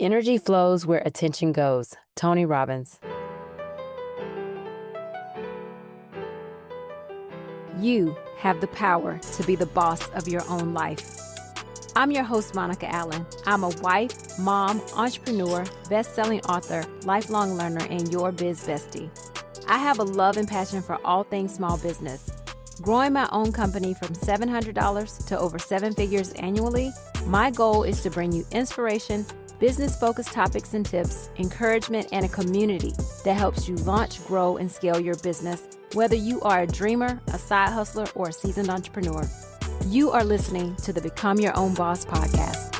Energy flows where attention goes. Tony Robbins. You have the power to be the boss of your own life. I'm your host, Monica Allen. I'm a wife, mom, entrepreneur, best-selling author, lifelong learner, and your biz bestie. I have a love and passion for all things small business. Growing my own company from $700 to over 7 figures annually, my goal is to bring you inspiration, business-focused topics and tips, encouragement, and a community that helps you launch, grow, and scale your business, whether you are a dreamer, a side hustler, or a seasoned entrepreneur. You are listening to the Become Your Own Boss podcast.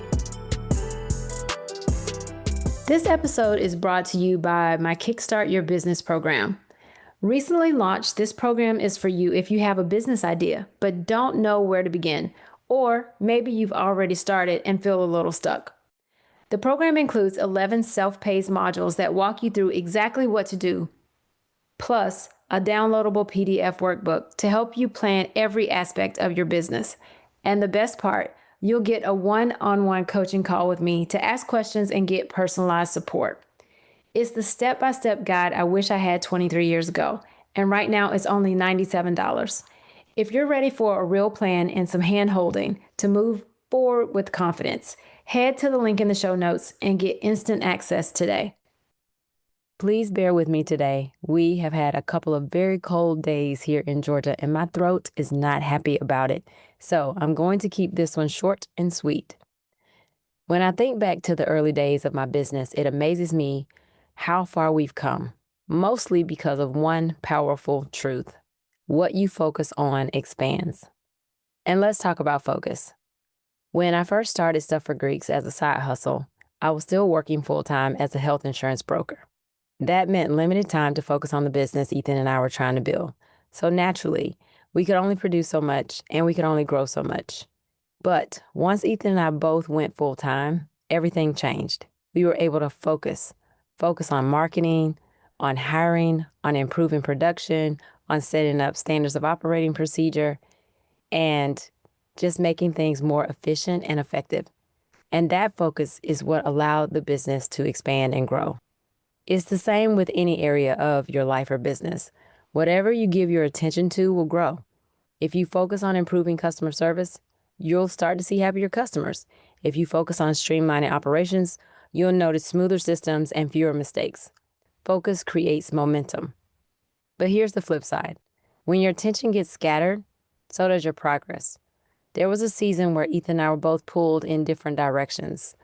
This episode is brought to you by my Kickstart Your Business program. Recently launched, this program is for you if you have a business idea, but don't know where to begin, or maybe you've already started and feel a little stuck. The program includes 11 self-paced modules that walk you through exactly what to do, plus a downloadable PDF workbook to help you plan every aspect of your business. And the best part, you'll get a one-on-one coaching call with me to ask questions and get personalized support. It's the step-by-step guide I wish I had 23 years ago, and right now it's only $97. If you're ready for a real plan and some hand-holding to move forward with confidence, head to the link in the show notes and get instant access today. Please bear with me today. We have had a couple of very cold days here in Georgia, and my throat is not happy about it. So I'm going to keep this one short and sweet. When I think back to the early days of my business, it amazes me how far we've come, mostly because of one powerful truth. What you focus on expands. And let's talk about focus. When I first started Stuff for Greeks as a side hustle, I was still working full-time as a health insurance broker. That meant limited time to focus on the business Ethan and I were trying to build. So naturally, we could only produce so much and we could only grow so much. But once Ethan and I both went full-time, everything changed. We were able to focus on marketing, on hiring, on improving production, on setting up standards of operating procedure, and just making things more efficient and effective. And that focus is what allowed the business to expand and grow. It's the same with any area of your life or business. Whatever you give your attention to will grow. If you focus on improving customer service, you'll start to see happier customers. If you focus on streamlining operations, you'll notice smoother systems and fewer mistakes. Focus creates momentum. But here's the flip side. When your attention gets scattered, so does your progress. There was a season where Ethan and I were both pulled in different directions.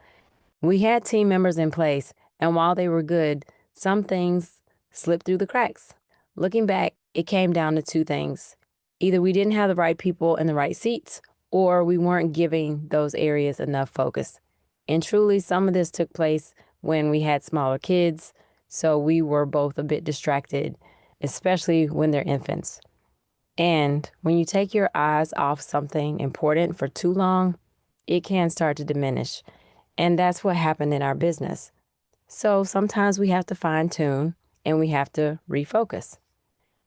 We had team members in place, and while they were good, some things slipped through the cracks. Looking back, it came down to two things. Either we didn't have the right people in the right seats, or we weren't giving those areas enough focus. And truly, some of this took place when we had smaller kids, so we were both a bit distracted, especially when they're infants. And when you take your eyes off something important for too long, it can start to diminish. And that's what happened in our business. So sometimes we have to fine tune and we have to refocus.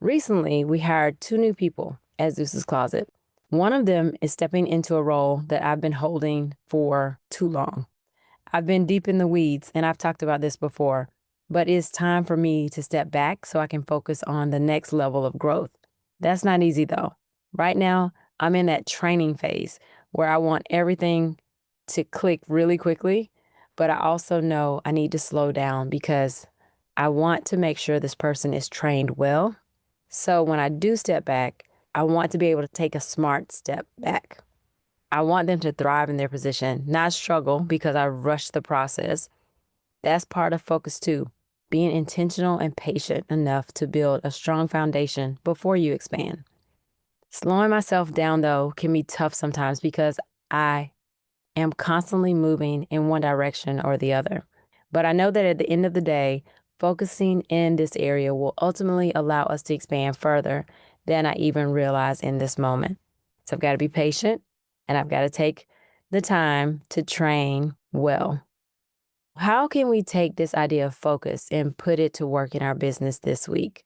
Recently, we hired 2 new people at Zeus's Closet. One of them is stepping into a role that I've been holding for too long. I've been deep in the weeds, and I've talked about this before, but it's time for me to step back so I can focus on the next level of growth. That's not easy though. Right now, I'm in that training phase where I want everything to click really quickly, but I also know I need to slow down because I want to make sure this person is trained well. So when I do step back, I want to be able to take a smart step back. I want them to thrive in their position, not struggle because I rushed the process. That's part of focus too. Being intentional and patient enough to build a strong foundation before you expand. Slowing myself down, though, can be tough sometimes because I am constantly moving in one direction or the other. But I know that at the end of the day, focusing in this area will ultimately allow us to expand further than I even realize in this moment. So I've got to be patient and I've got to take the time to train well. How can we take this idea of focus and put it to work in our business this week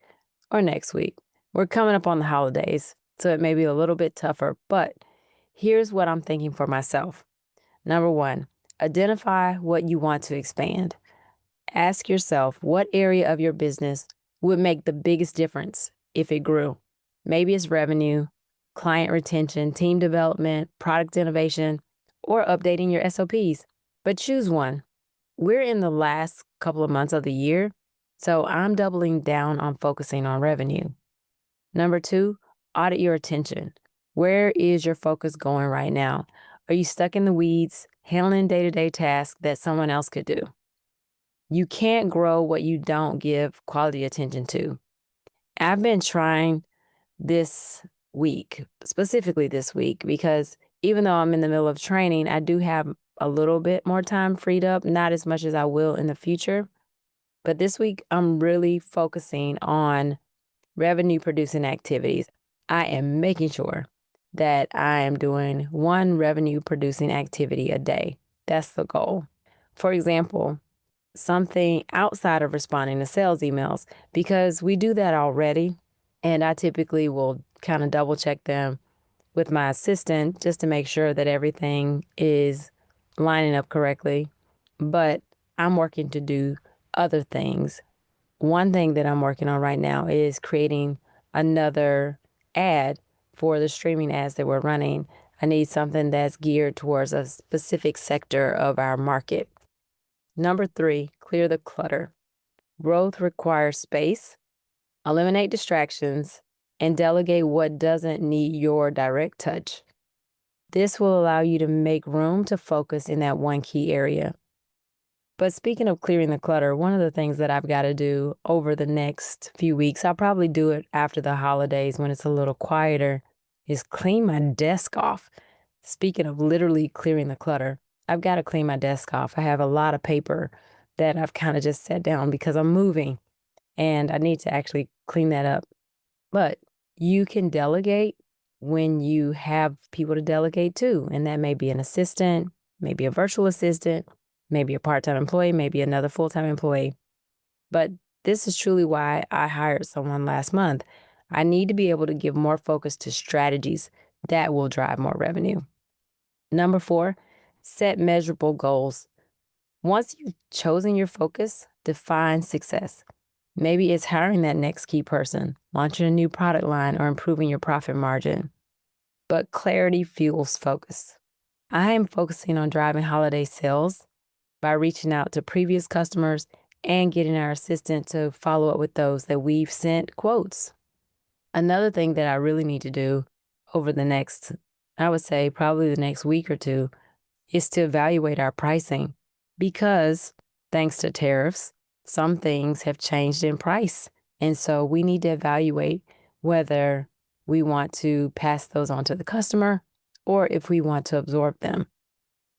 or next week? We're coming up on the holidays, so it may be a little bit tougher, but here's what I'm thinking for myself. Number 1, Identify what you want to expand. Ask yourself what area of your business would make the biggest difference if it grew. Maybe it's revenue, client retention, team development, product innovation, or updating your SOPs. But choose one. We're in the last couple of months of the year, so I'm doubling down on focusing on revenue. Number 2, audit your attention. Where is your focus going right now? Are you stuck in the weeds, handling day-to-day tasks that someone else could do? You can't grow what you don't give quality attention to. I've been trying this week, specifically this week, because even though I'm in the middle of training, I do have a little bit more time freed up, not as much as I will in the future. But this week, I'm really focusing on revenue producing activities. I am making sure that I am doing one revenue producing activity a day. That's the goal. For example, something outside of responding to sales emails, because we do that already. And I typically will kind of double check them with my assistant just to make sure that everything is lining up correctly. But I'm working to do other things. One thing that I'm working on right now is creating another ad for the streaming ads that we're running. I need something that's geared towards a specific sector of our market. Number 3, clear the clutter. Growth requires space. Eliminate distractions and delegate what doesn't need your direct touch. This will allow you to make room to focus in that one key area. But speaking of clearing the clutter, one of the things that I've got to do over the next few weeks, I'll probably do it after the holidays when it's a little quieter, is clean my desk off. Speaking of literally clearing the clutter, I've got to clean my desk off. I have a lot of paper that I've kind of just set down because I'm moving and I need to actually clean that up. But you can delegate when you have people to delegate to, and that may be an assistant, maybe a virtual assistant, maybe a part-time employee, maybe another full-time employee. But this is truly why I hired someone last month. I need to be able to give more focus to strategies that will drive more revenue. Number 4, set measurable goals. Once you've chosen your focus, define success. Maybe it's hiring that next key person, launching a new product line, or improving your profit margin. But clarity fuels focus. I am focusing on driving holiday sales by reaching out to previous customers and getting our assistant to follow up with those that we've sent quotes. Another thing that I really need to do over the next, I would say probably the next week or two, is to evaluate our pricing, because thanks to tariffs, some things have changed in price. And so we need to evaluate whether we want to pass those on to the customer or if we want to absorb them.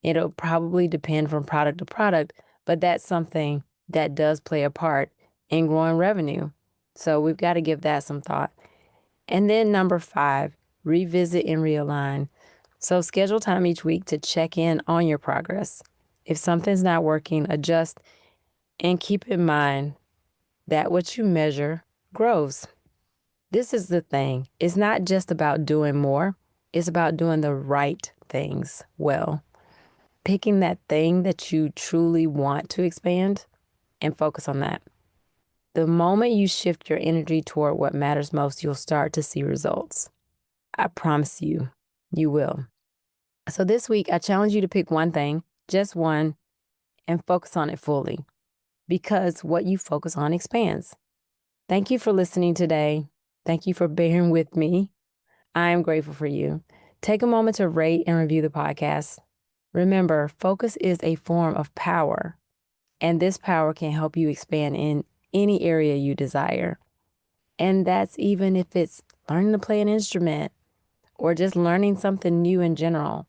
It'll probably depend from product to product, but that's something that does play a part in growing revenue. So we've got to give that some thought. And then number 5, revisit and realign. So schedule time each week to check in on your progress. If something's not working, adjust, and keep in mind that what you measure grows. This is the thing. It's not just about doing more. It's about doing the right things well. Picking that thing that you truly want to expand and focus on that. The moment you shift your energy toward what matters most, you'll start to see results. I promise you, you will. So this week, I challenge you to pick one thing, just one, and focus on it fully, because what you focus on expands. Thank you for listening today. Thank you for bearing with me. I am grateful for you. Take a moment to rate and review the podcast. Remember, focus is a form of power, and this power can help you expand in any area you desire. And that's even if it's learning to play an instrument or just learning something new in general.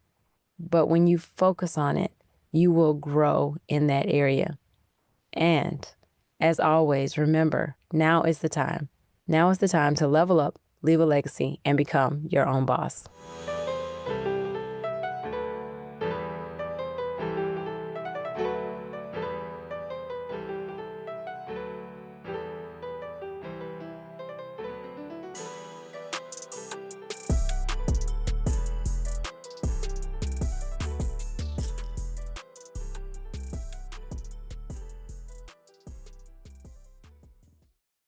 But when you focus on it, you will grow in that area. And as always, remember, now is the time. Now is the time to level up, leave a legacy, and become your own boss.